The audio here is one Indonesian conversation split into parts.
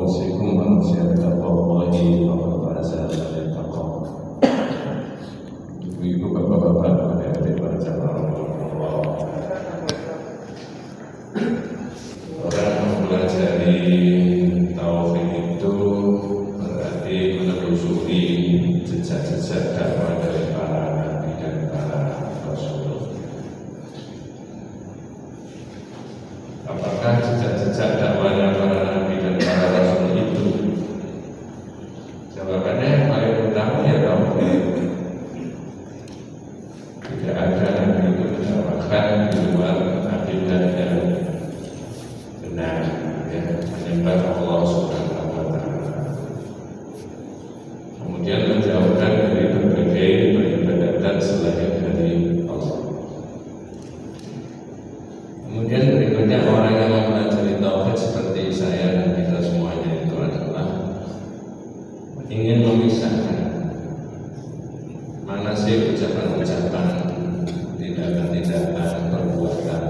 وأوصيكم ونفسي بتقوى الله فقد فاز من اتقى. Ibu-ibu, bapak-bapak, adik-adik para jamaah Allah. Orang mempelajari tauhid itu berarti menelusuri jejak-jejak dakwah dari para nabi dan para rasul. Apakah jejak-jejak dakwahnya para nabi dan para rasul itu? Jawabannya yang paling utama ya tauhid. Tidak ada nabi itu mendakwahkan di luar akidah yang benar, ya, menyembah Allah Subhanahu wa Ta'ala. Kemudian menjauhkan dari berbagai peribadatan selain dari Allah. Kemudian berikutnya orang yang mempelajari tauhid seperti saya dan kita semuanya itu adalah ingin memisahkan mana sih ucapan-ucapan, tindakan-tindakan, perbuatan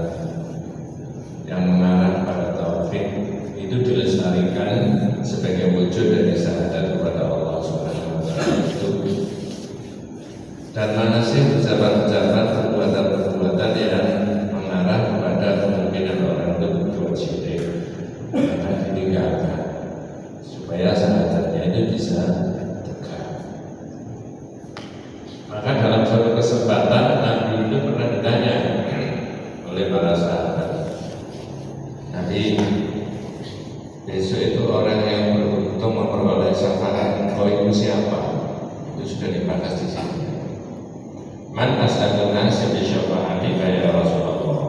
yang mengarah pada tauhid itu dilestarikan sebagai wujud dari syahadat kepada Allah Subhanahu wa Ta'ala itu. Dan mana sih ucapan-ucapan, perbuatan-perbuatan yang mengarah kepada kemungkinan orang itu berbuat syirik, maka ditinggalkan supaya syahadatnya itu bisa tegak. Maka dalam suatu kesempatan Nabi itu pernah ditanya oleh para sahabat, Nabi, besok itu orang yang beruntung memperoleh syafaat engkau itu siapa? Itu sudah dibahas di sini. Man as'adun nasi bi syafa'atika ya Rasulullah.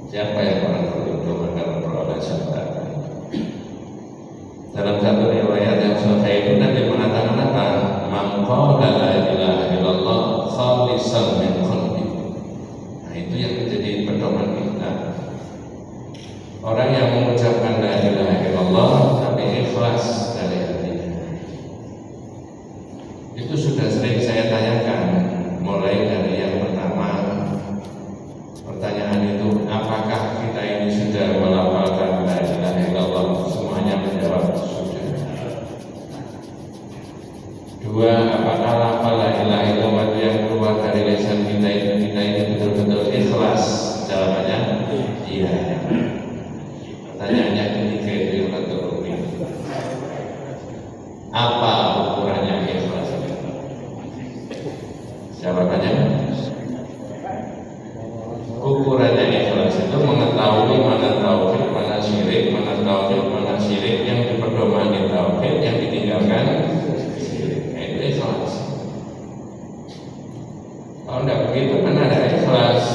Siapa yang orang beruntung akan memperoleh syafaat? Dalam satu riwayat yang sahih itu Nabi mengatakan apa? Man qala la ilaha illallah khalisan min qalbi. Nah, itu yang menjadi pedoman kita. Orang yang mengucapkan la ilaha illallah tapi ikhlas dari hatinya. Itu sudah sering saya tanyakan, mulai dari yang pertama, pertanyaan itu, apakah kita ini sudah melafalkan la ilaha illallah? Semuanya menjawab sudah. Dua, apakah lafal la ilaha illallah yang keluar dari lisan kita ini betul-betul ikhlas? Jawabannya iya. Pertanyaannya ketiga itu yang tentu rumit. Apa ukurannya ikhlas? Jawabannya, ukurannya ikhlas itu mengetahui mana tauhid, mana syirik, mana tauhid, mana syirik, yang diperdomani tauhid, yang ditinggalkan syirik. Itu ikhlas. Kalau tidak begitu kan ada ikhlas.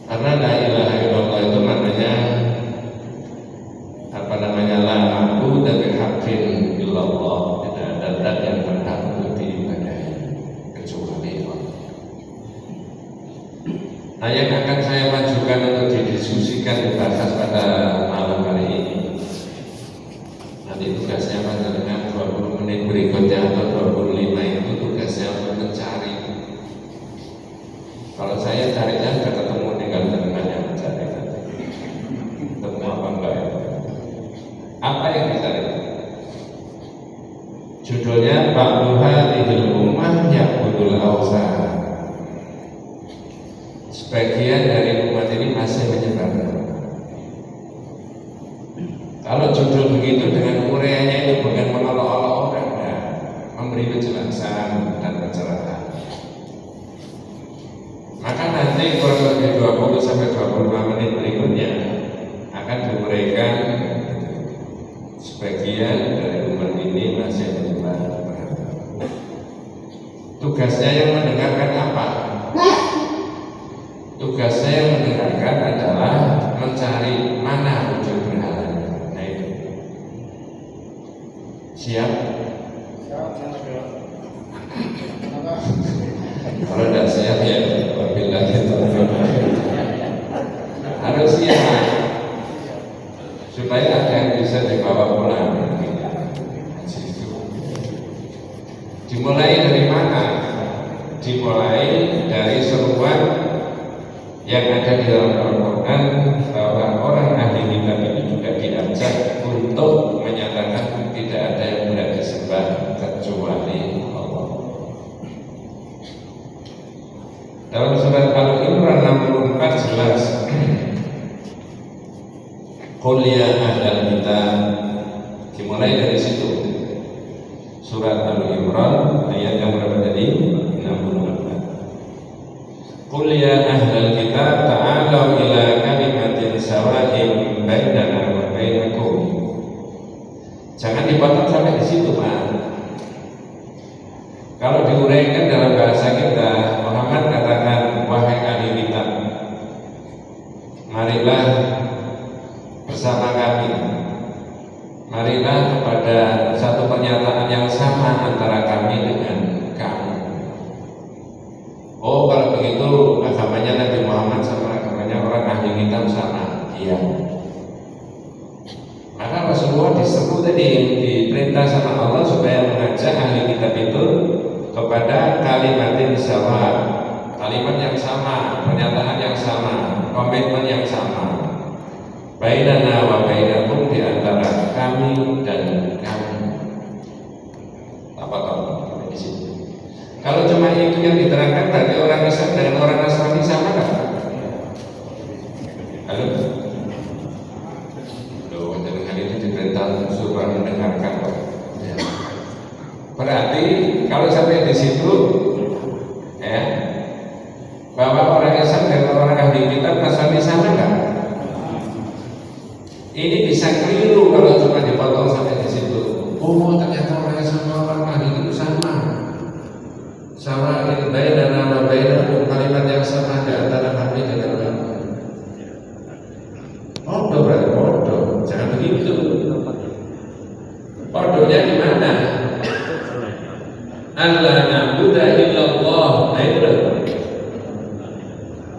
Karena la ilaha illallah itu maknanya la ma'budu bihaqqin illallah, tidak ada zat yang berhak untuk diibadahi kecuali Allah. Nah, yang akan saya majukan untuk didiskusikan, dibahas pada malam hari ini, nanti tugasnya panjenengan 20 menit berikutnya atau 25 itu tugasnya untuk mencari. Kalau saya carinya sudah ketemu, tinggal dengan yang mencari nanti ketemu apa enggak ya. Apa yang dicari? Judulnya Ba'duha Lidil Ummah Ya'budul Awsan. Sebagian dari umat ini masih menyembah. Kalau judul begitu dengan uraiannya itu bukan mengolok-olok orang, ya, memberi penjelasan dan pencerahan. Maka nanti kurang lebih 20-25 menit berikutnya akan diuraikan sebagian dari umat ini masih menyembah berhala. Tugasnya yang mendengarkan apa? Tugasnya yang mendengarkan adalah mencari mana wujud berhalanya. Nah itu. Siap? Kalau tidak siap ya apabila kita harus siap supaya ada yang bisa dibawa pulang. Dimulai dari mana? Dimulai dari seruan yang ada di dalam Al-Quran bahwa orang ahli kitab itu juga diajak untuk ahlal kitab. Dimulai dari situ. Surat Al-Imran ayat yang berapa tadi? 64. Qul ya ahlal kitab ta'alau ila kalimatin sawa'in bainana wa bainakum. Jangan dipotong sampai di situ, Pak. Kalau diuraikan dalam bahasa kita, Muhammad katakan, wahai ahli kitab, marilah bersama kami, marilah kepada satu pernyataan yang sama antara kami dengan kamu. Oh, kalau begitu agamanya Nabi Muhammad sama agamanya orang ahli kitab sama. Iya. Maka Rasulullah diseru tadi, diperintah sama Allah supaya mengajak ahli kitab itu kepada kalimatin sama, kalimat yang sama, pernyataan yang sama, komitmen yang sama. Bainana wa bainakum, di antara kami dan kamu. Apa kamu di sini? Kalau cuma itu yang diterangkan, berarti orang Islam dengan orang Nasrani sama kan? Halo? Loh, dengan itu diperintah suruh mendengarkan. Ya. Berarti kalau sampai di situ, ya, bahwa orang Islam dan orang ahli kitab Nasrani sama kan? Ini bisa keliru kalau cuma dipotong sampai di situ. Oh, ternyata orang sama orang ahli itu sama. Sama bainana wa bainakum, kalimat yang sama di antara kami dengan kamu. Podo berarti podo, jangan begitu. Podonya di mana? Allah na'budu illallah. Nah itu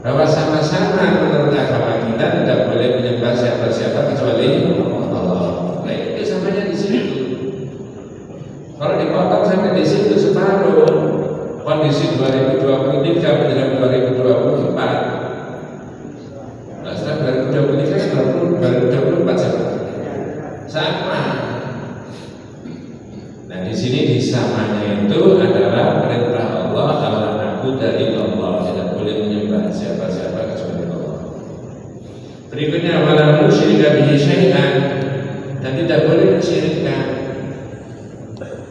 bahwa sama-sama menurut agama kita tidak boleh menyembah siapa-siapa kecuali Allah. Nah itu samanya di situ. Kalau dipotong sampai di situ separuh, kondisi 2023 menjelang 2024. Nah setelah 2023 2024 sama. Nah di sini disamanya itu adalah perintah Allah, Allah na'budu illallah, tidak boleh menyembah siapa-siapa kecuali Allah. Berikutnya wala nusyrika bihi syai'an, dan tidak boleh mensyirikkan.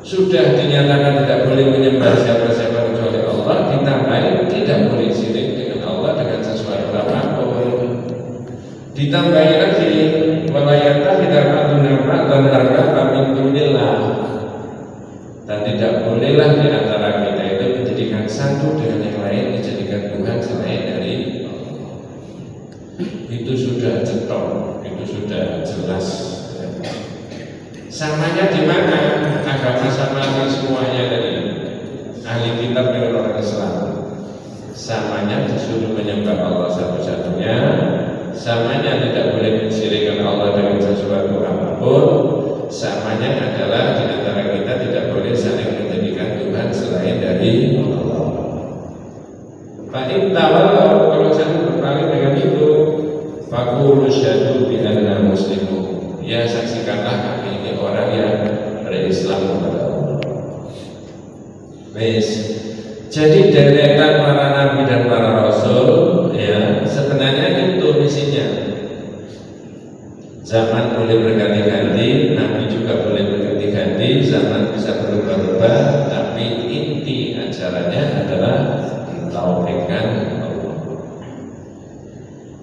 Sudah dinyatakan tidak boleh menyembah siapa-siapa kecuali Allah, ditambahin tidak boleh syirik dengan Allah dengan sesuatu apapun. Ditambahin lagi wala yattakhidha ba'duna ba'dan arbaba min dunillah, dan tidak bolehlah di antara kita itu menjadikan satu dengan yang lain, dijadikan Tuhan selain dari Allah. Itu sudah cetok, itu sudah jelas. Samanya di mana? Agama sama semuanya tadi. Ahli kitab dengan orang Islam. Samanya disuruh menyembah Allah satu-satunya. Samanya tidak boleh mensyirikkan Allah dengan sesuatu apapun. Samanya adalah di antara kita tidak boleh saling menjadikan Tuhan selain dari Allah. Fa'in tawallahu, kalau saling berpaling dengan itu, faqulu syahadu bi anna muslimun. Ya, saksikanlah kami ini orang yang berislam kepada Allah. Jadi deretan para nabi dan para rasul, ya, sebenarnya itu misinya. Zaman boleh berganti-ganti, nabi juga boleh berganti-ganti, zaman bisa berubah-ubah, tapi inti acaranya adalah mentauhidkan Allah.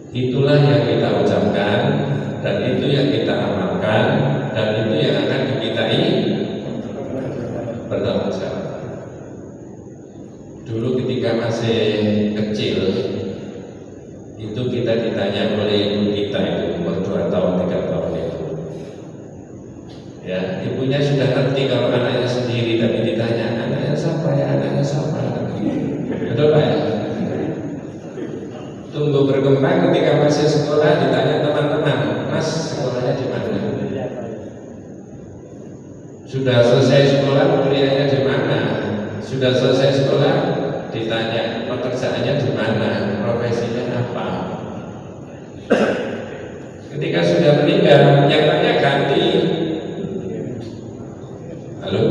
Itulah yang kita ucapkan, dan itu yang kita amalkan, dan itu yang akan dimintai bertanggung jawab. Dulu ketika masih kecil, itu kita ditanya oleh ibu kita itu umur 2 tahun 3 tahun itu. Ya, ibunya sudah ngerti kalau anaknya sendiri, tapi ditanya anaknya siapa ya, anaknya siapa. Betul Pak ya? Tunggu berkembang ketika masih sekolah ditanya teman-teman, Mas sekolahnya di mana? Sudah selesai sekolah, kuliahnya di mana? Sudah selesai sekolah, ditanya pekerjaannya di mana, profesinya apa. Ketika sudah meninggal, yang tanya ganti. Halo?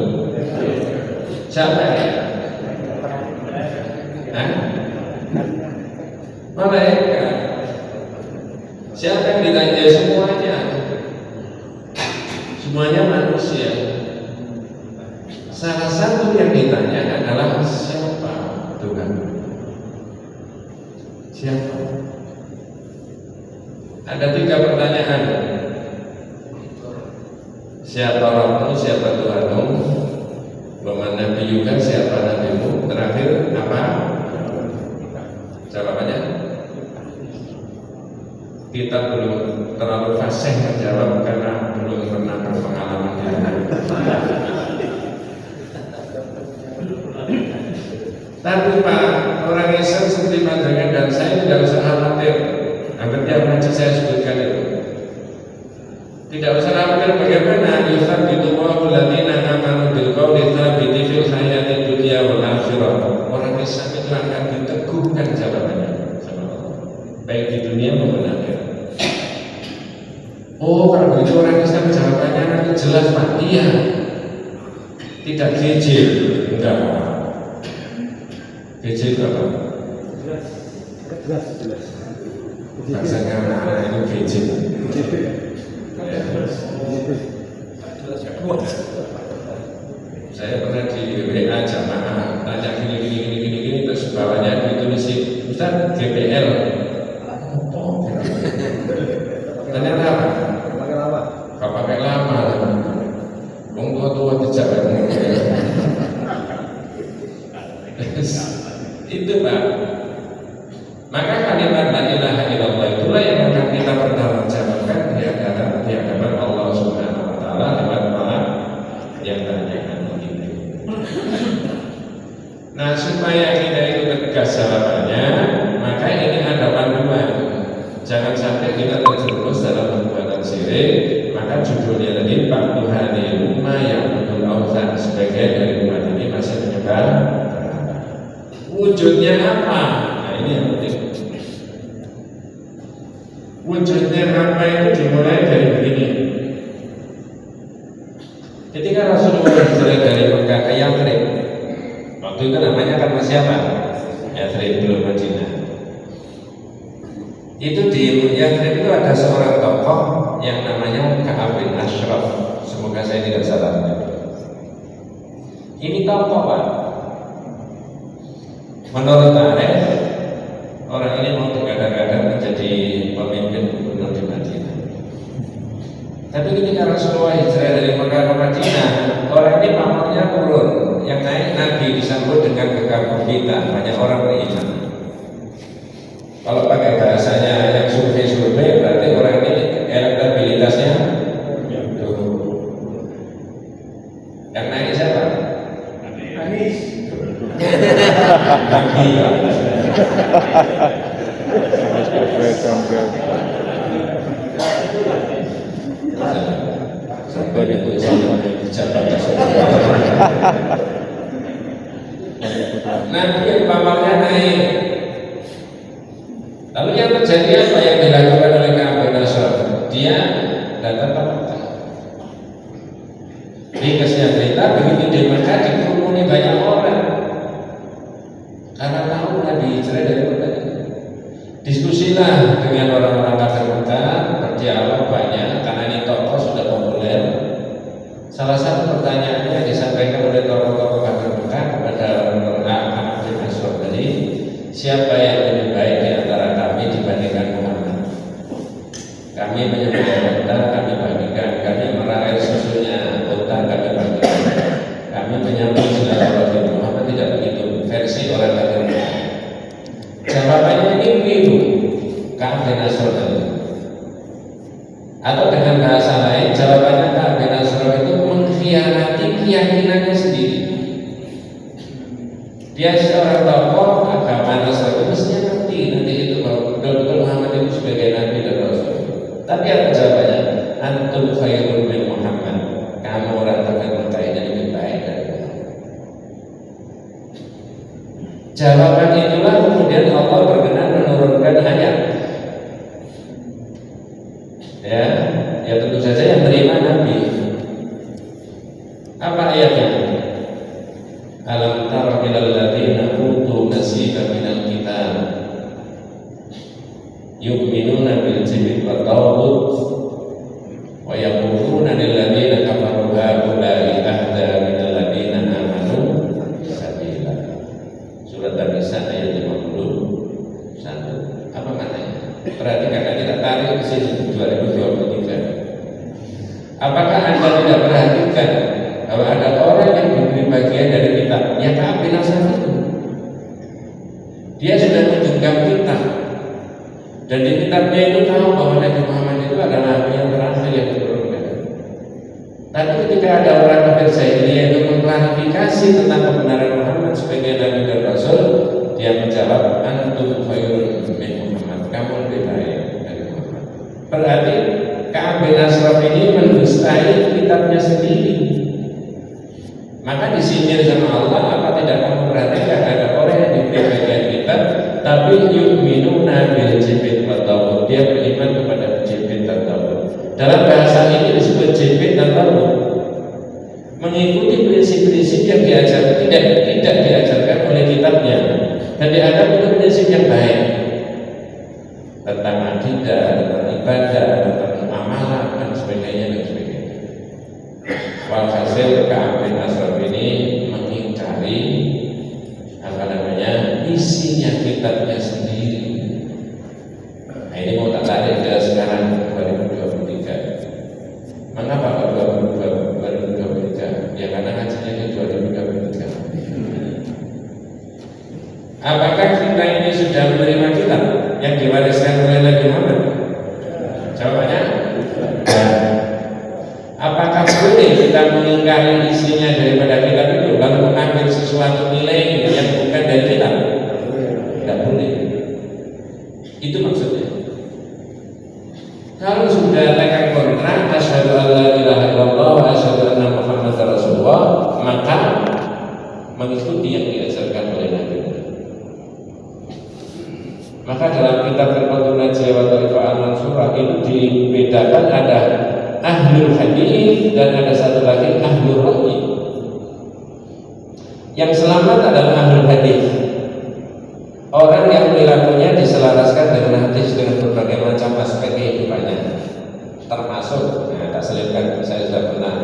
Siapa ya? Hah? Malaikat. Siapa yang ditanya? Semuanya. semuanya manusia. Salah satu yang ditanya adalah siapa Tuhan? Siapa? Ada 3 pertanyaan. Siapa Rabbimu, siapa Tuhanmu? Waman nabiyuka, siapa nabimu? Terakhir apa? Jawabannya kita belum terlalu fasih menjawab karena belum pernah berpengalaman di sana. Tapi Pak, orang Islam seperti panjangan dan saya tidak usah khawatir. Hampir tiap ngaji saya sebutkan itu. Tidak usah khawatir bagaimana yusabbitu Allahu alladziina aamanu bil qawli tsabiti fil hayati dunya wal akhirah. Orang Islam itu akan diteguhkan jawabannya sama Allah, baik di dunia maupun akhirat. Oh, kalau begitu orang Islam jawabannya nanti jelas Pak. Iya. Tidak kecil, enggak. Kecil berapa? Jelas. Bahasanya anak-anak itu kecil. Saya pernah di WA jamaah tanya gini terus bawahnya ditulis Ustaz GPL. Ternyata apa? Gak pakai lama. Wong tua dijawab. Itu Pak. Maka kalimat la ilaha illallah itulah yang akan kita pertanggungjawabkan di hadapan Allah Subhanahu wa taala lewat malam yang tanyakan ini. Nah, supaya kita itu tegas jawabannya, maka ini ada panduan. Jangan sampai kita terjerumus dalam perbuatan syirik. Maka judulnya tadi Ba'du hadhil ummah ya'budul awthan. Sebagian dari umat ini masih menyembah. Wujudnya apa? Nah, ini yang penting. Wujudnya apa itu dimulai dari begini. Ketika Rasulullah hijrah dari Mekah ke Yathrib, waktu itu namanya kan masih apa? Yathrib, belum Madinah. Itu di Yathrib itu ada seorang tokoh yang namanya Ka'ab bin Ashraf. Semoga saya tidak salah. Ini tokoh Pak. Menurut tarikh, orang ini mau digadang-gadang menjadi pemimpin gubernur di Madinah. Tapi ketika Rasulullah hijrah dari Mekah ke Madinah, orang ini pamornya turun. Yang naik Nabi disambut dengan kekagumitan. Banyak orang beriman. Kalau pakai bahasanya yang survei berarti orang ini elektabilitasnya turun. Yang naik siapa? Anies. Nanti pamarnya naik. Lalu yang terjadi apa yang dilakukan oleh Ka'ab bin Ashraf? Dia datang ke Mekah. Ringkasnya cerita, begitu di Mekah dikerumuni banyak orang. Karena tahu Nabi hijrah dari Mekah. Diskusilah dengan orang-orang kafir Mekah, berdialog banyak karena ini tokoh sudah populer. Salah satu pertanyaannya disampaikan oleh tokoh-tokoh kafir Mekah kepada Ka'ab bin Ashraf tadi, siapa yang lebih baik di antara kami dibandingkan Muhammad? Kami menyembelih unta, kami bagikan. Kami merah air susunya unta, kami bagikan. Kami menyambut silaturahim. Muhammad tidak begitu. Versi orang kafir. Jawabannya ini begitu. Ka'ab bin Ashraf itu. Atau dengan bahasa lain, jawabannya Ka'ab bin Ashraf itu mengkhianati keyakinannya sendiri. Dia seorang tokoh agama Nasrani mestinya ngerti nanti itu bahwa betul-betul Muhammad itu sebagai Nabi dan Rasul. Tapi apa jawabannya? Antum khairun min Muhammad. Kamu orang kafir Mekah ini lebih baik dari Muhammad. Jawaban itulah kemudian Allah berkenan menurunkan ayat. Ya tentu saja yang terima Nabi. Apa ayatnya? Alam tara ilal ladzina utu nasiban minal kitab yu'minuna bil jibti wat tawhid wa yaquluna lil ladzina Apakah Anda tidak perhatikan bahwa ada orang yang diberi bagian dari kitab? Ya Ka'ab bin Ashraf itu. Dia sudah menjengkam kitab. Dan di kitabnya itu tahu bahwa Nabi Muhammad itu adalah nabi yang terakhir yang diturunkan. Tapi ketika ada orang kafir jahiliyah itu mengklarifikasi tentang kebenaran Muhammad sebagai nabi dan rasul, dia menjawab, antum khairun min Muhammad, kamu lebih baik dari Muhammad. Berarti Ka'ab bin Ashraf ini mendustai kitabnya sendiri. Maka disindir sama Allah, apa tidak kamu perhatikan ada orang yang diberi bagian kitab tapi yu'minuna bil jibit wa tawud, dia beriman kepada jibit dan tawud. Dalam bahasa ini disebut jibit dan tawud, mengikuti prinsip-prinsip yang tidak diajarkan oleh kitabnya, dan dianggap itu prinsip yang baik tentang akidah, tentang ibadah, tentang amalan dan sebagainya dan sebagainya. Walhasil Ka'ab bin Ashraf ini mengingkari isinya kitabnya sendiri. Nah, ini mau tak tarik ke sekarang 2023. Mengapa kok 2023? Ya karena ngajinya di 2023. Apakah kita ini sudah menerima kitab yang diwariskan oleh Nabi Muhammad? Jawabannya apakah boleh kita mengingkari isinya daripada kitab itu lalu mengambil sesuatu nilai yang bukan dari kitab? Tidak boleh. Itu maksudnya. Kalau sudah tekan kontrak asyhadu an la ilaha illallah wa asyhadu anna Muhammadar Rasulullah, maka mengikuti yang diajarkan oleh Nabi. Maka dalam kitab Firqatun Najiyah wa Thariqah Al-Mansurah itu dibedakan ada ahlul hadis dan ada satu lagi ahlul ra'yi. Yang selamat adalah ahlul hadis. Orang yang perilakunya diselaraskan dengan hadis dengan berbagai macam aspek kehidupannya, termasuk, tak selipkan, saya sudah pernah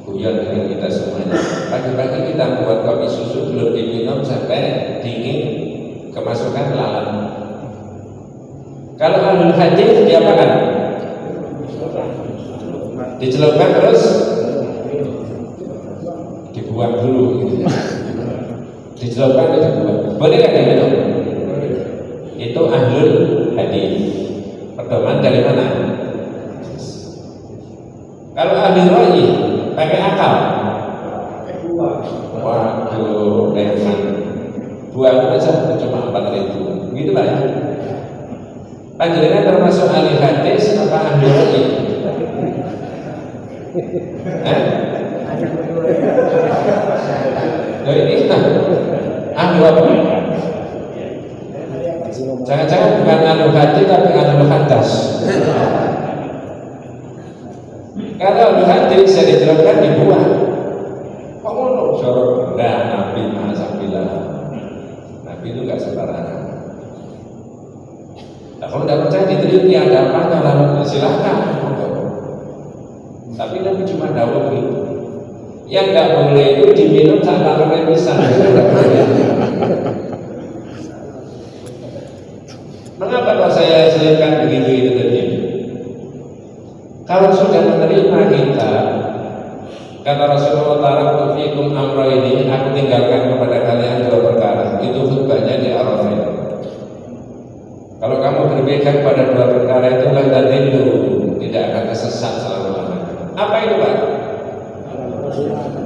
guyon dengan kita semuanya. Pagi-pagi kita membuat kopi susu belum diminum sampai dingin, kemasukan lalat. Kalau ahlul hadis diapakan? Dicelupkan terus dibuang dulu gitu. Dicelupkan dan dibuang. Boleh kan diminum? Itu ahlul hadis. Pedoman dari mana? Kalau ahlul ra'yi pakai akal. Waduh, reman. Buang aja cuma 4.000. Gitu Pak. Panjenengan termasuk ahli hadis apa ahli ra'yi? Ini ahli apa? Jangan-jangan bukan ahli hadis tapi ahli hadas. Kalau ahli hadis saya dijelaskan dibuang. Kok ngono? Jorok rendah Nabi Ma'asabillah. Nabi itu gak sembarangan. Nah, kalau tidak percaya diteliti ada apa lalu silahkan. Tapi Nabi cuma dawuh itu. Yang nggak boleh itu diminum saat makan pisang. Mengapa kalau saya selipkan begitu itu tadi? Kalau sudah menerima kita, kata Rasulullah Taala, "Fiikum amra ini, aku tinggalkan kepada kalian dua perkara." Itu khutbahnya di Arafah. Kalau kamu berpegang pada dua perkara itu lan tadillu, tidak akan tersesat selama-lamanya. Apa itu, Pak?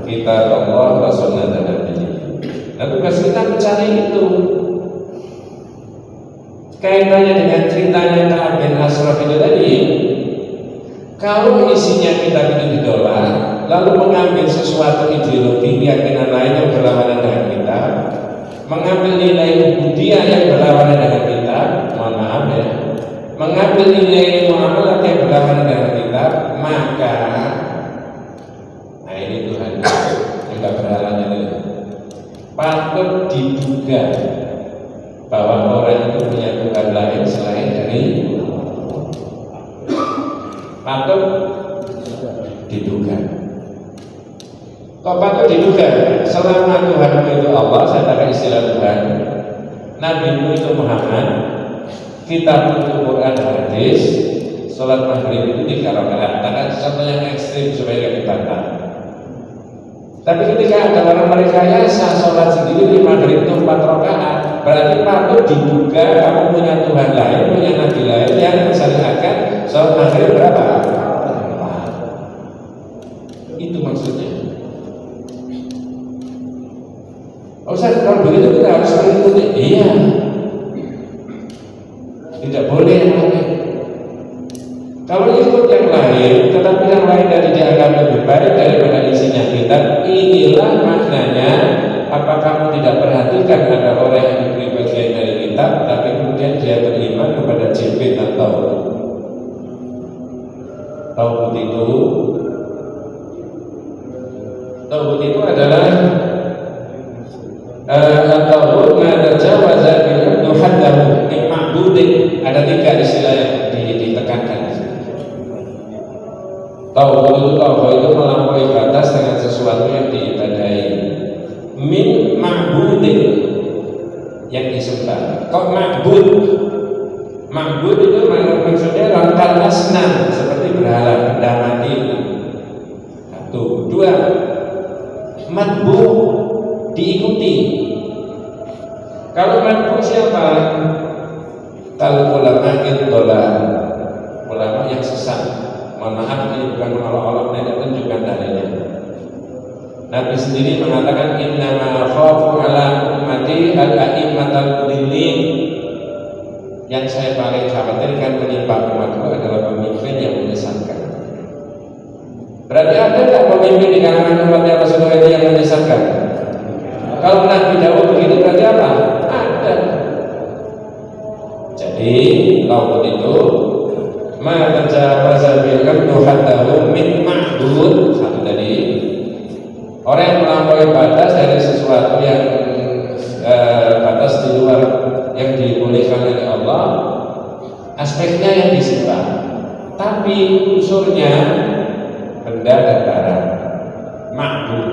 Kita Allah wa sunnah Nabi. Nah, tugas kita mencari itu. Kaitannya dengan ceritanya Ka'ab bin Ashraf itu tadi. Kalau isinya kitab itu ditolak, lalu mengambil sesuatu ideologi keyakinan lain yang berlawanan dengan kita, mengambil nilai budaya yang berlawanan dengan kita, mohon maaf ya, mengambil nilai muamalah yang berlawanan dengan kita, maka nah ini Tuhan yang berhalanya itu patut diduga bahwa orang itu punya Tuhan lain selain dari patut diduga. Kok patut diduga? Selama Tuhan itu Allah, saya pakai istilah Tuhan, Nabi itu Muhammad, kitab itu Quran hadis, sholat maghrib itu 3 rakaat. Karena contoh yang ekstrim supaya tidak dibantah. Tapi ketika ada orang merekayasa sholat sendiri di maghrib itu 4 rakaat, berarti patut diduga kamu punya Tuhan lain, punya nabi lain yang mensyariatkan sholat maghrib berapa? 4. Itu maksudnya. Ustaz, kalau begitu kita harus mengikuti. Iya. Tidak boleh yang lain. Kalau ikut yang lain, tetapi yang lain dari dianggap lebih baik daripada isinya kitab, inilah maknanya. Apa kamu tidak perhatikan ada orang yang diberi bagian dari kitab, tapi kemudian dia beriman kepada jibit dan tauhid? Tauhid itu adalah tauhid ma'tajawaza bil haddahu ma'budin. Ada 3 istilah yang ditekankan. Tauhid itu melampaui batas dengan sesuatu yang diibadahi. Min ma'budin, yang disembah. Kok ma'bud? Ma'bud itu maksudnya rangkal asnam, seperti berhala, benda mati. 1, 2. Matbu, diikuti. Kalau matbu siapa? Kalau ulama idollah, ulama yang sesat. Mohon maaf, ini bukan mengolok-olok, ini tunjukkan dalilnya. Nabi sendiri mengatakan innama khafu ala ummati al-a'immatal mudillin. Yang saya paling khawatirkan menimpa umatku adalah pemimpin yang menyesatkan. Berarti ada tak pemimpin di kalangan umatnya Rasulullah itu yang menyesatkan? Kalau Nabi Daud begitu berarti apa? Ada. Jadi tauhid itu ma tajawaza bil haddahu min ma'bud. Satu tadi, orang yang melampaui batas dari sesuatu yang batas di luar yang dibolehkan oleh Allah, aspeknya yang disembah, tapi unsurnya benda dan barang. Ma'bud.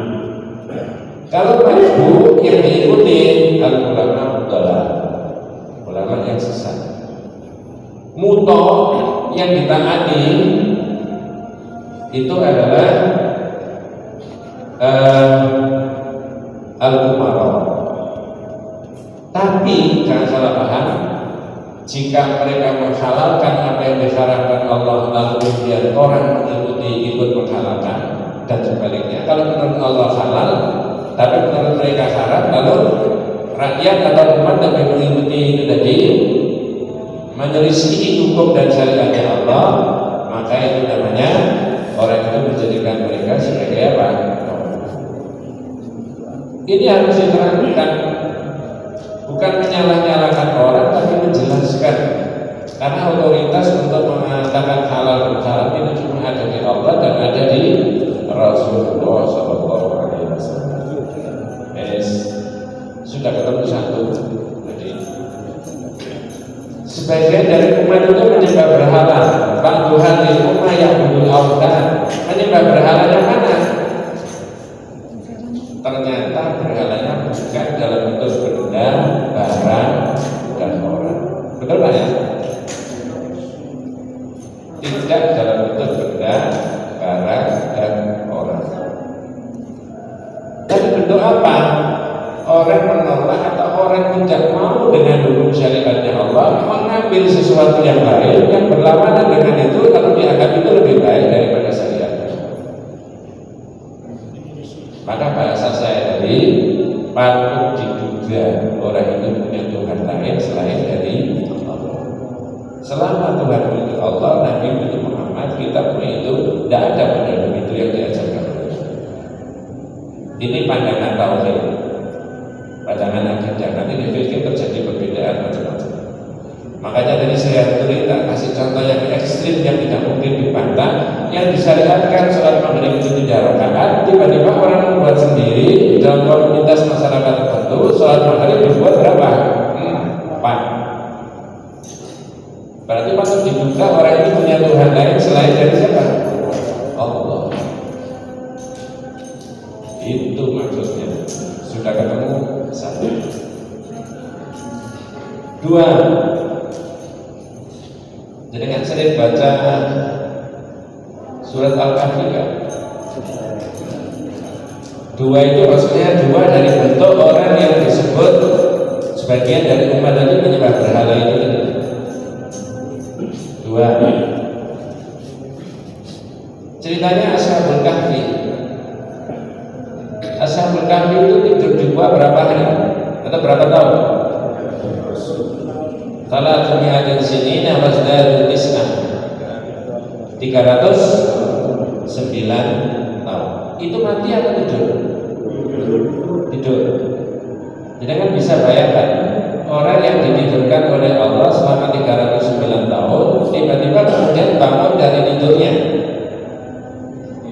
Kalau ma'bud yang diikuti al-ulama udhalah, ulama yang sesat. Muto yang ditaati itu adalah al-umara. Tapi jangan salah paham, jika mereka menghalalkan apa yang disyaratkan Allah lalu kemudian orang mengikuti ikut menghalalkan, dan sebaliknya. Kalau menurut Allah halal tapi menurut mereka syarat, lalu rakyat atau umat yang mengikuti itu tadi menyelisihi hukum dan syariatnya Allah, maka itu namanya orang itu menjadikan mereka sebagai apa? Ini harus diterangkan, bukan menyalah-nyalahkan orang, tapi menjelaskan. Karena otoritas untuk mengatakan halal dan haram itu cuma ada di Allah dan ada di Rasulullah SAW. Sudah ketemu satu. Jadi sebagian dari umat itu menyembah berhala. Pak Tuhan di umat yang budul awdan, menyembah berhalanya mana? Ternyata berhalanya bukan dalam bentuk benda, barang, dan orang. Betul Pak ya? Tidak dalam bentuk benda, barang, dan orang. Tapi bentuk apa? Orang menolak atau orang tidak mau dengan hukum syariatnya Allah, mengambil sesuatu yang lain yang berlawanan dengan itu, kalau dianggap itu lebih baik daripada syariatnya. Maka bahasa saya tadi, patut diduga orang itu punya Tuhan lain selain dari Allah. Selama Tuhan itu Allah, Nabi itu Muhammad, kitabnya itu tidak ada pada begitu yang diajarkan. Ini pandangan tauhid, pandangan akidah. Nanti di fikih terjadi perbedaan macam-macam. Makanya tadi saya cerita kasih contoh yang ekstrim yang tidak mungkin dibantah, yang disyariatkan sholat maghrib itu 3 rakaat, tiba-tiba orang membuat sendiri dalam komunitas masyarakat tertentu sholat maghrib dibuat berapa? 4. Berarti patut diduga orang ini punya Tuhan lain selain dari siapa? Allah. Itu maksudnya. Sudah ketemu? 1. 2. Jadi kan sering baca tiga? Dua itu maksudnya dua dari bentuk orang yang disebut sebagian dari umat itu menyembah berhala itu. Dua. Ceritanya Ashabul Kahfi. Ashabul Kahfi itu tidur di gua berapa hari atau berapa tahun? Kalau tumiatin sini nawas dari tis'ah 309 tahun. Itu mati atau tidur? Tidur. Jadi kan bisa bayangkan orang yang ditidurkan oleh Allah selama 309 tahun tiba-tiba kemudian bangun dari tidurnya.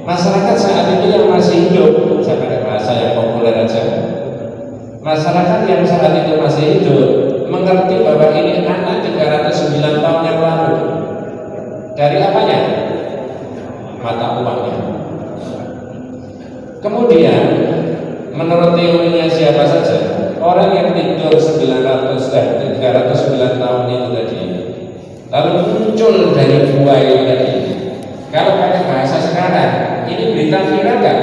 Masyarakat saat itu yang masih hidup, saya pakai bahasa yang populer aja. Masyarakat yang saat itu masih hidup mengerti bahwa ini anak 309 tahun yang lalu. Dari apanya? Mata uangnya. Kemudian menurut teorinya siapa saja, orang yang tidur 309 tahun itu tadi lalu muncul dari gua itu tadi, kalau pakai bahasa sekarang ini berita viral kan?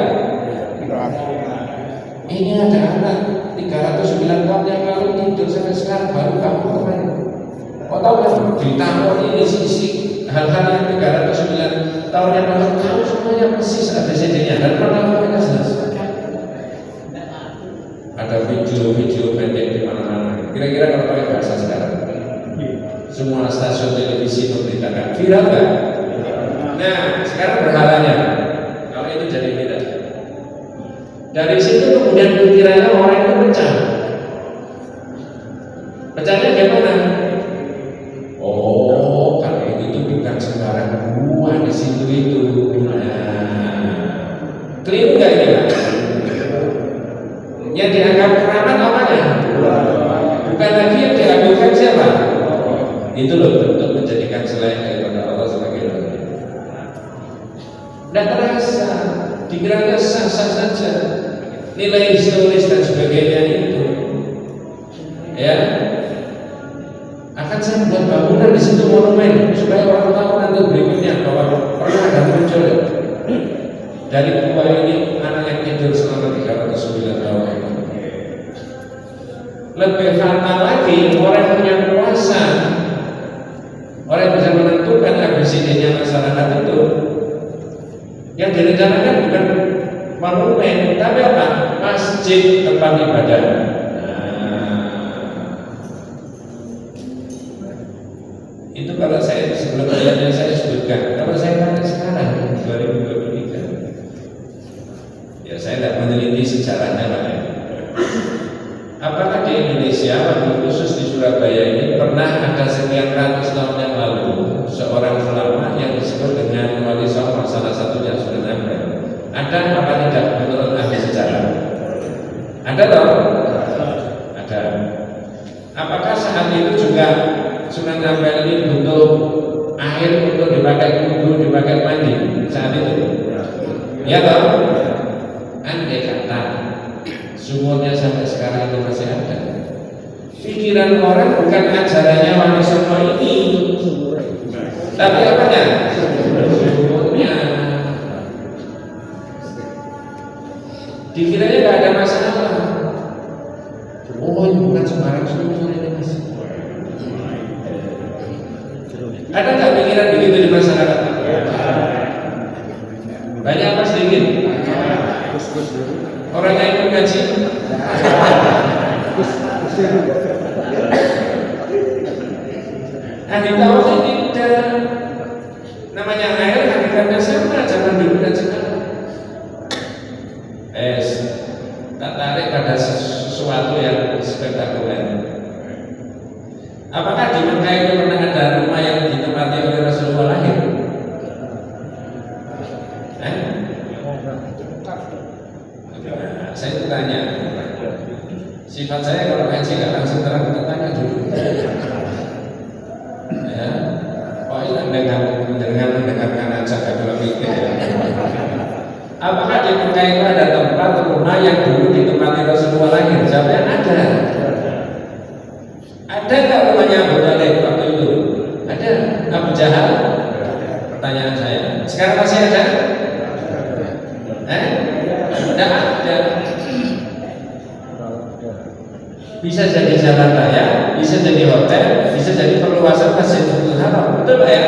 Ini ada anak 309 tahun yang lalu tidur sampai sekarang baru bangun kemarin. Kok tahu kan? Berita ini sisi hal-hal yang 309 tahun yang lalu tahu semuanya persis ABCD-nya dan pernah jelas. Ada video-video pendek di mana-mana. Kira-kira kalau pakai bahasa sekarang, semua stasiun televisi memberitakan viral kan? Nah, sekarang berhalanya. Kalau itu jadi beda. Dari situ kemudian pikirannya orang itu pecah. Pecahnya gimana? Oh, kalau itu bukan sembarang gua di situ itu. Nah, keliru nggak ini? Yang dianggap keramat apanya? Bukan lagi yang dilakukan siapa? Itu loh bentuk menjadikan selain daripada Allah sebagai Tuhan. Tidak terasa, dikiranya sah-sah saja. Nilai historis dan sebagainya itu, ya, akan saya buat bangunan di situ monumen supaya orang tahu nanti berikutnya bahwa pernah ada muncul dari gua ini anak yang tidur selama 309 tahun. Lebih fatal lagi, orang yang punya kuasa, orang yang bisa menentukan ABCD-nya masyarakat itu, yang direncanakan bukan monumen, tapi apa? Masjid, tempat ibadah. Itu kalau saya sebelum ayatnya saya sebutkan. Kalau saya tanya sekarang 2023, ya saya tidak meneliti sejarahnya lah. Apakah di Indonesia, waktu khusus di Surabaya ini pernah ada sekian ratus tahun yang lalu seorang ulama yang disebut dengan Wali Songo, salah satunya Sunan Ampel? Ada apa tidak menurut ahli sejarah? Ada toh? Ada. Apakah saat itu juga Sunan Ampel ini butuh air untuk dipakai wudu, dipakai mandi saat itu? Ya toh? Andai kata sumurnya sampai sekarang itu masih ada, pikiran orang bukan ajarannya Wali Songo ini, tapi apanya? Sumurnya. Dikiranya tidak ada masalah. Oh, ini bukan sembarang sumur ini mas. Ada nggak pikiran begitu di masyarakat? Banyak apa sedikit? Orang yang ikut ngaji? Ahli tauhid tidak. Namanya air hakikatnya sama, jangan dulu dan sekarang. Tak tarik pada sesuatu yang spektakuler. Apakah di Mekah itu pernah ada rumah yang ditempati oleh Rasulullah lahir? Saya tanya, sifat saya kalau ngaji nggak langsung terang, tanya dulu. Ya, oh ini mendengarkan aja kalau pikir. Apakah di Mekah itu ada tempat rumah yang dulu ditempati Rasulullah lahir? Jawabnya ada. Ada nggak rumahnya Abu Talib waktu itu? Ada. Abu Jahal? Pertanyaan saya. Sekarang masih ada? bisa jadi jalan raya, bisa jadi hotel, bisa jadi perluasan Masjidil Haram, betul Pak ya?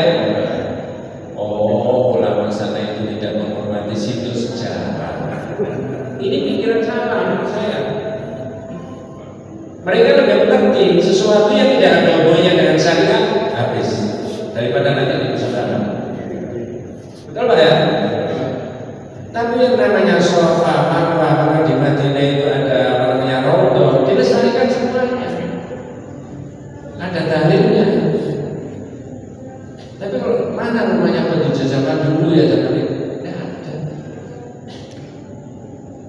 Oh, ulama sana itu tidak menghormati situs sejarah. Ini pikiran salah menurut saya. Mereka lebih mengerti sesuatu yang tidak ada hubungannya dengan syariat habis daripada nanti dipisahkan. Betul Pak ya? Tapi yang namanya Safa, Marwah, di Madinah itu ada namanya Raudhah, dilestarikan semuanya. Ada dalilnya. Tapi kalau mana rumahnya penduduk zaman dulu ya zaman itu? Tidak ada.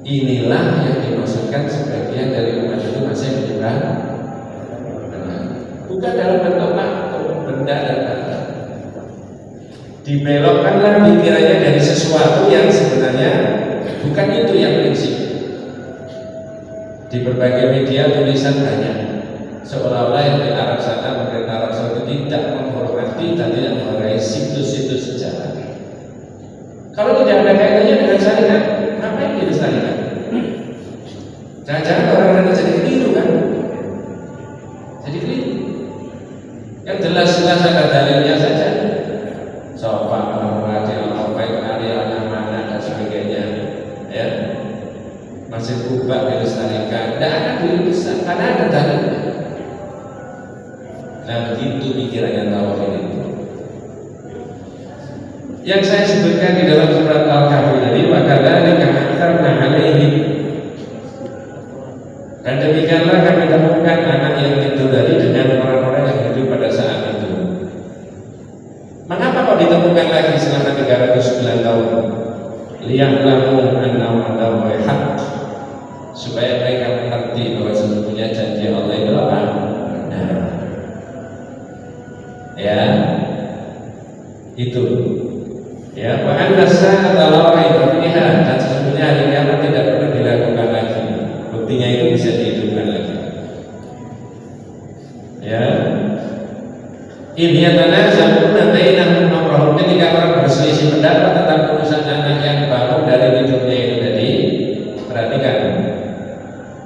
Inilah yang dimaksudkan sebagian dari umat itu masih menyembah bukan dalam bentuk benda dan harta. Dibelokkanlah pikirannya dari sesuatu yang sebenarnya bukan itu yang prinsip. Di berbagai media tulisan banyak seolah-olah yang di Arab sana, pemerintah Arab Saudi tidak menghormati dan tidak menghargai situs-situs sejarah. Kalau tidak ada kaitannya dengan syariat, ngapain dilestarikan? Jangan-jangan orang-orang jadi keliru kan? Jadi keliru. Yang jelas-jelas ada dalilnya saja. Sofa, Marwah, Al-Qabain, Ariana, Mana dan sebagainya. Ya, Masjid Kuba dilestarikan. Tidak akan dilestarikan karena ada dalilnya. Nah, begitu pikirannya tauhid itu. Yang saya sebutkan di dalam surat Al-Kahfi tadi, wakadzalika atsarna alaihim. Dan demikianlah kami temukan anak yang ditodari dengan orang-orang yang hidup pada saat itu. Mengapa kok ditemukan lagi selama 309 tahun? Liya'lamu anna wa'dallahi haqq, supaya mereka mengerti bahwa sesungguhnya janji Allah itu apa? Nah, ya, itu. Ya, wa anna as-sa'ata la raiba fiha, dan sesungguhnya hari kiamat tidak perlu dilakukan lagi. Buktinya itu bisa dihidupkan lagi. Ya. Ini yatanaza'una bainahum amrahum, ketika orang berselisih pendapat tentang urusan anak yang bangun dari tidurnya itu tadi. Perhatikan.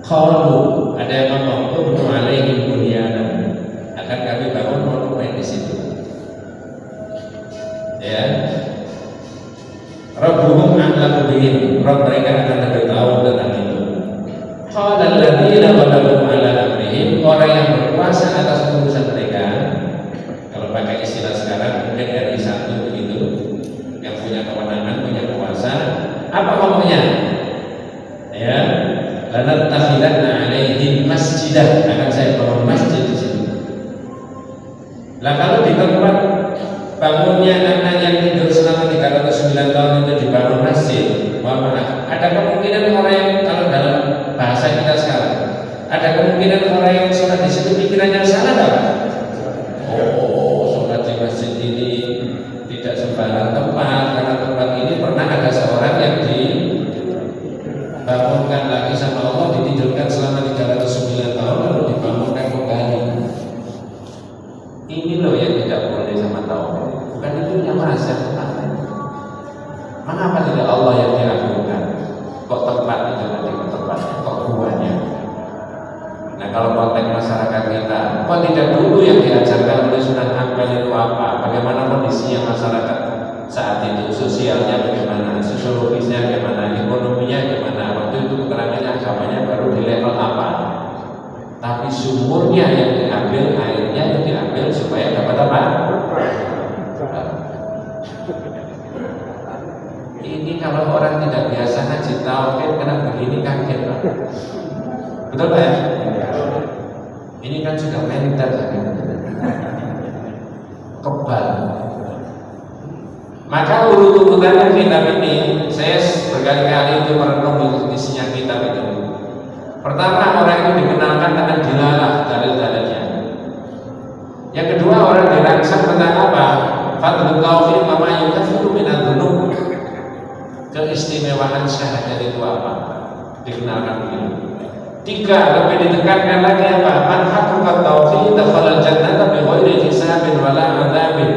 Qalu, ada yang ngomong, "Ubnu alaihim bunyanan." Akan kami bangun monumen di situ. Ya. Rabbuhum a'lamu bihim, Rabb mereka akan lebih tahu tentang itu. Qala alladziina ghalabu 'ala amrihim, orang yang berkuasa atas urusan mereka. Kalau pakai istilah sekarang mungkin RI 1 begitu, yang punya kewenangan, punya kuasa. Apa ngomongnya? Ya, lanattakhidanna 'alaihim masjidah, akan saya bangun masjid di situ. Lah kalau di tempat bangunnya anak yang tidur selama 309 tahun itu dibangun masjid, mohon maaf, ada kemungkinan orang yang, kalau dalam bahasa kita sekarang, ada kemungkinan orang yang sholat di situ pikirannya salah tak? Oh, sholat di masjid ini tidak sembarang tempat, karena tempat ini pernah ada seorang yang dibangunkan lagi sama Allah, ditidurkan selama 309 tahun lalu dibangunkan kembali. Ini loh yang tidak boleh sama tauhid. Bukan itu yang merasa tenang. Mengapa tidak Allah yang diagungkan? Kok tempat itu nanti ke tempatnya, kok guanya? Nah, kalau konteks masyarakat kita, kok tidak dulu yang diajarkan oleh Sunan Ampel itu apa? Bagaimana kondisinya masyarakat saat itu, sosialnya bagaimana, sosiologisnya bagaimana, ekonominya bagaimana? Waktu itu keterangannya agamanya baru di level apa? Tapi sumurnya yang diambil, airnya yang diambil supaya dapat apa? Ini kalau orang tidak biasa ngaji tauhid kena begini kaget Pak. Betul Pak ya? Ini kan sudah mental kebal. Maka urut-urutan kitab ini saya berkali-kali itu merenung isinya kitab itu. Pertama, orang itu dikenalkan dengan dilalah dalil-dalilnya. Yang kedua, orang dirangsang tentang apa? Fadlul tauhid wa ma yukaffiru minadz dzunub. Keistimewaan syahadat itu apa? Dikenalkan begini. Tiga, lebih ditekankan lagi apa? Man haqqaqa tauhid dakhala jannata bi ghairi hisabin wala adzabin.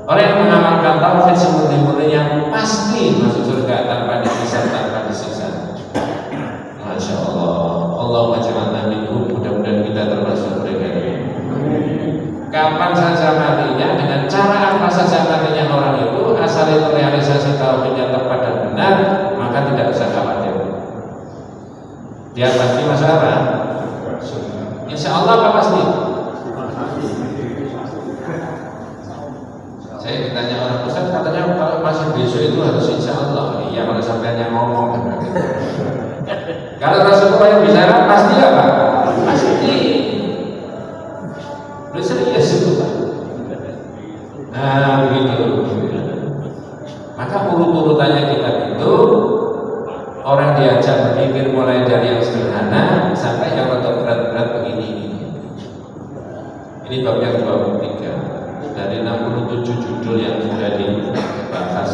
Orang yang mengamalkan tauhid semurni-murninya pasti masuk surga tanpa dihisab, tanpa disiksa. Masya Allah. Allahumma ja'alna minhum. benar, maka tidak usah khawatir. Dia pasti masuk apa? Insya Allah apa pasti? Saya ditanya orang Ustaz, katanya kalau masih besok itu harus insya Allah. Iya, kalau sampai yang ngomong. Kalau Rasulullah yang bicara pasti apa? Pasti. Lu serius itu Pak? Nah begitu. Maka urut-urutannya kita itu orang diajak berpikir mulai dari yang sederhana sampai yang rada berat-berat begini. Ini bab yang 23 dari 67 judul yang sudah dibahas.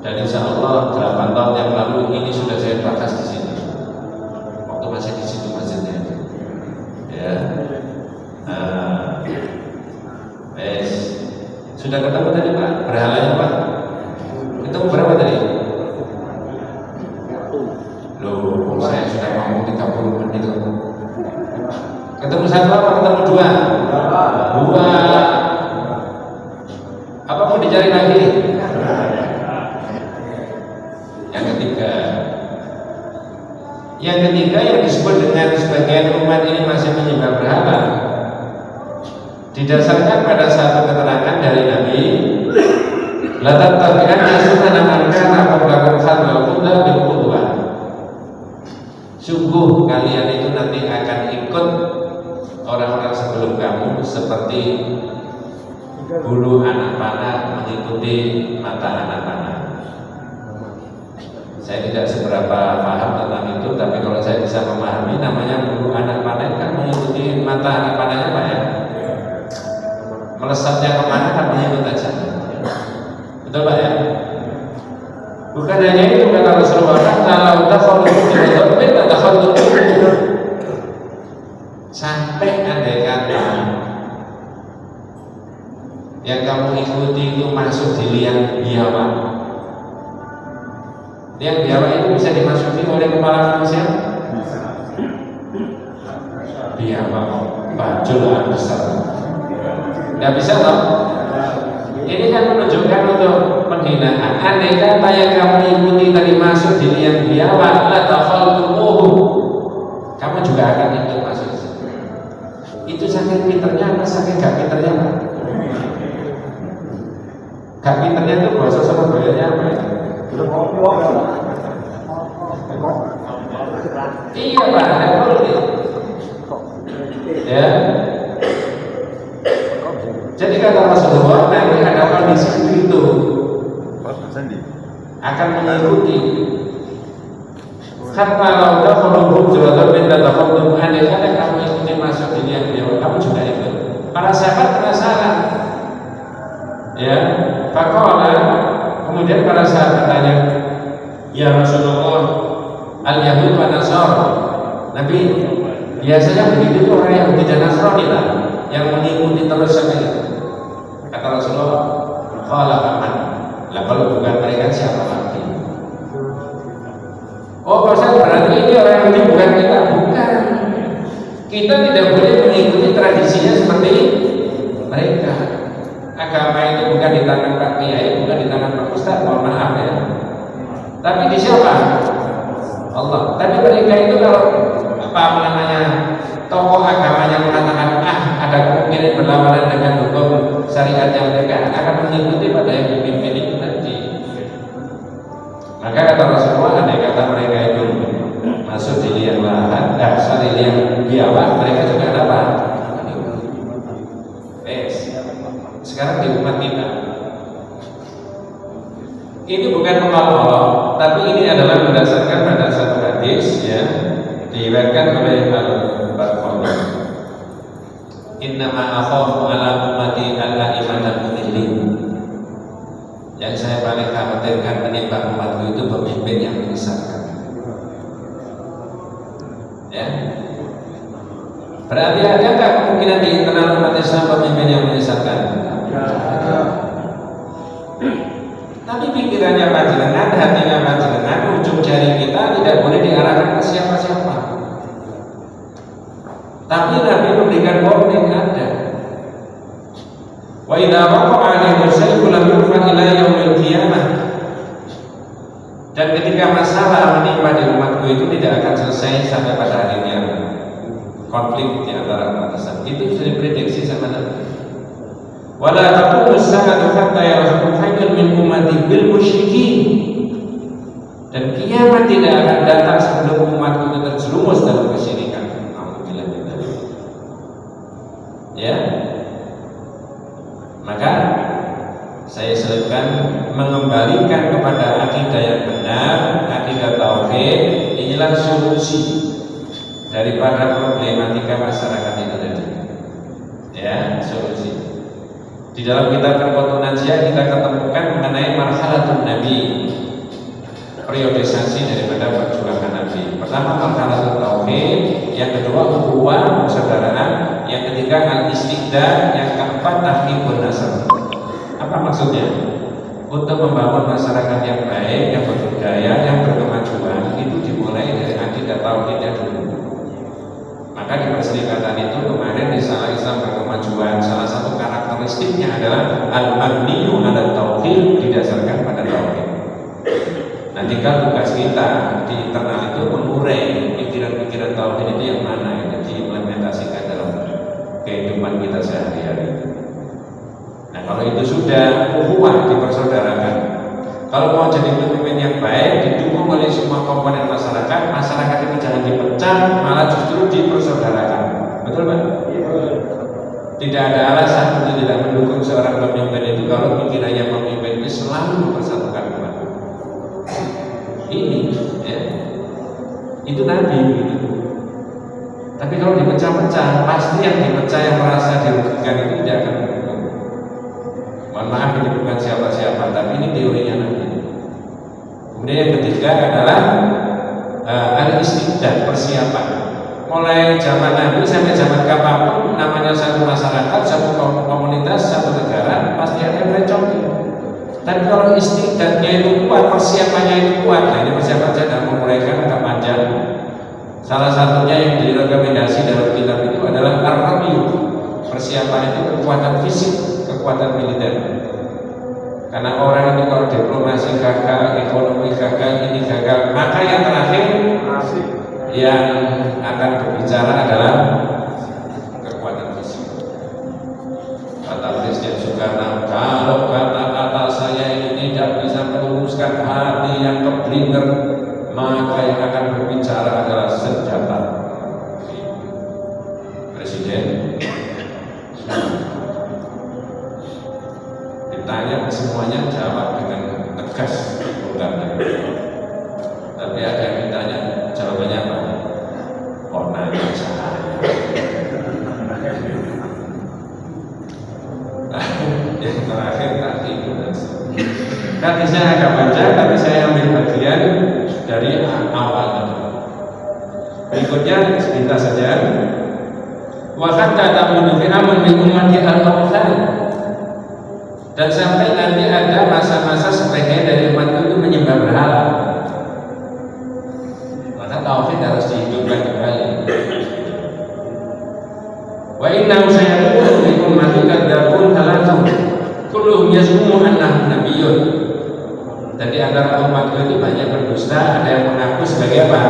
Dan insya Allah 8 tahun yang lalu ini sudah saya bahas di sini. Waktu masih di situ masjidnya. Ya. Sudah ketemu tadi Pak? Berhalanya Pak? Itu berapa tadi? Loh, saya sudah ngomong 30 menit itu. Ketemu satu apa ketemu dua? Dua. Apa mau dicari lagi? Yang ketiga. Yang ketiga yang disebut dengan sebagian umat ini masih menyembah berhala, didasarkan pada satu keterangan dari Nabi, la tattabi'anna sunana man kana qablakum hatta qudda bil qudwah. Sungguh kalian itu nanti akan ikut orang-orang sebelum kamu seperti bulu anak panah mengikuti mata anak panah. Saya tidak seberapa paham tentang itu, tapi kalau saya bisa memahami, namanya bulu anak panah kan mengikuti mata anak panahnya Pak ya. Melesatnya kemana kan mengikut aja. Betul Pak ya? Bukan hanya itu, kata Rasulullah, kalau takhalu bi takhalu sampai andai kata yang kamu ikuti itu masuk di liang biawak. Liang biawak itu bisa dimasuki oleh kepala manusia? Biawak bajul besar. Tidak bisa toh? Ini kan menunjukkan untuk penghinaan. Andai kata yang kamu ikuti tadi masuk di liang biawak, la takhaltumuhu, kamu juga akan ikut masuk. Itu saking pinternya apa saking gak pinternya Pak? Gak pinternya itu bahasa Surabayanya apa ya? Iya Pak, ya. Jadi kata Rasulullah, nanti ada kondisi itu akan mengikuti. Hatta lau dakhalu hujratan min tadkhulun, andai kata kamu ikuti masuk di liang biawak, kamu juga ikut. Para sahabat penasaran. Ya, faqala, kemudian para sahabat tanya, ya Rasulullah, al-Yahud wa Nasara. Nabi, biasanya begitu orang Yahudi dan Nasrani lah yang mengikuti terus sampai itu. Kata Rasulullah, qala aman. Lah kalau bukan mereka siapa lagi? Oh, Ustaz, berarti ini orang Yahudi bukan kita? Bukan. Kita tidak boleh mengikuti tradisinya seperti mereka. Agama itu bukan di tangan Pak Kiai, bukan di tangan Pak Ustaz, mohon maaf ya. Tapi di siapa? Allah. Tapi mereka itu kalau apa namanya tokoh agamanya mengatakan ada kemungkinan berlawanan dengan hukum syariat yang mereka akan mengikuti pada yang dipimpin itu nanti. Maka kata Rasulullah, andai kata mereka itu masuk di liang lahat, di liang biawak, mereka juga dapat. Sekarang di umat kita, ini bukan mengolok-olok, tapi ini adalah berdasarkan pada satu hadis ya, diriwayatkan oleh Al-Bukhari. Innama akhafu ala ummati al-a'immatal mudillin. Yang saya paling khawatirkan menimpa umatku itu pemimpin yang menyesatkan. Ya. Berarti adakah kemungkinan di internal umat Islam pemimpin yang menyesatkan? Tapi pikirannya panjenengan, hatinya panjenengan, ujung jari kita tidak boleh diarahkan ke siapa-siapa. Tapi Nabi memberikan warning ada. Wa idza waqa'a 'alaihi syai'un lam yurfa ila yaumil qiyamah. Dan ketika masalah menimpa di umatku itu tidak akan selesai sampai pada hari kiamat. Konflik di antara umat Islam itu sudah diprediksi sama Nabi. Wala taqumu as-saa'atu hatta yarhamu hayyun min ummati bil musyrikin. Dan kiamat tidak akan datang sebelum umatku itu terjerumus dalam kesyirikan. Alhamdulillah. Ya. Maka saya selipkan mengembalikan kepada akidah yang benar, akidah tauhid. Inilah solusi daripada problematika masyarakat itu tadi. Ya, solusi. Di dalam kitab Al-Qur'an Najiyah kita ketemukan mengenai marhalatun Nabi, periodisasi daripada perjuangan Nabi. Pertama marhalatun tauhid, yang kedua ukhuwah persaudaraan, yang ketiga al-istiqdad, yang keempat tahqiqun nasab. Apa maksudnya? Untuk membangun masyarakat yang baik, yang berbudaya, yang berkemajuan, itu dimulai dari akidah tauhidnya dulu. Maka di Perserikatan itu kemarin di Salah Islam Berkemajuan, salah satu karakteristiknya adalah al-mabniyu ala tauhid, didasarkan pada tauhid. Nah, tinggal tugas kita di internal itu mengurai pikiran-pikiran tauhid itu yang mana yang diimplementasikan dalam kehidupan kita sehari-hari. Nah, kalau itu sudah ukhuwah dipersaudarakan. Kalau mau jadi pemimpin yang baik, didukung oleh semua komponen masyarakat, masyarakat itu jangan dipecah, malah justru dipersaudarakan. Betul Pak? Tidak ada alasan untuk tidak mendukung seorang pemimpin itu kalau pikirannya pemimpin itu selalu mempersatukan umat. Ini, ya, itu Nabi gitu. Tapi kalau dipecah-pecah, pasti yang dipecah yang merasa dirugikan itu tidak akan mendukung. Mohon maaf, ini bukan siapa-siapa, tapi ini teorinya Nabi. Kemudian yang ketiga adalah al-istiqdad, persiapan. Mulai zaman Nabi sampai zaman kapanpun, namanya satu masyarakat, satu komunitas, satu negara, pasti ada yang merecoki. Tapi kalau istiqdadnya itu kuat, persiapannya itu kuat, nah ini persiapan saya sudah menguraikan agak panjang. Salah satunya yang direkomendasi dalam kitab itu adalah ar-ramyu. Persiapan itu kekuatan fisik, kekuatan militer. Karena orang itu kalau diplomasi gagal, ekonomi gagal, ini gagal, maka yang terakhir yang akan berbicara adalah kekuatan fisik. Kata Presiden Soekarno, kalau kata-kata saya ini tidak bisa meluruskan hati yang keblinger, maka yang akan berbicara adalah senjata. Presiden ditanya semuanya jawab dengan tegas, bukan. Tapi ada yang ditanya jawabannya apa? Kok nanya saya? Yang terakhir tadi itu hadisnya agak panjang, tapi saya ambil bagian dari awal. Berikutnya sebentar saja. Wa hatta ta'budu fi amrin min ummati al-awthan. Dan sampai nanti ada masa-masa sebagian dari umat itu menyembah berhala, maka tauhid harus dihidupkan kembali. Wa inna sayakunu bi ummati kadzabun halatu kulluhum yazmumu annahu nabiyyun. Dan di antara umat itu banyak berdusta, ada yang mengaku sebagai apa?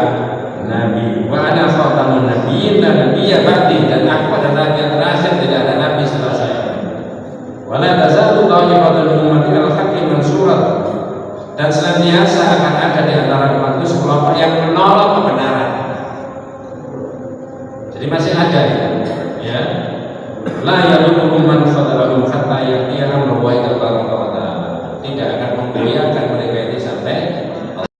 Nabi. Wa ana khatamun nabiyyin la nabiyya ba'di, dan aku adalah nabi yang terakhir, tidak ada nabi setelah saya. Wala tazalu ta'ifatun min ummati al-haqqi mansurat. Dan senantiasa akan ada di antara umatku sekelompok yang menolak kebenaran. Jadi masih ada ya. La yadukum man fadalahum hatta ya'tiya amru wa ta'ala. Tidak akan membiarkan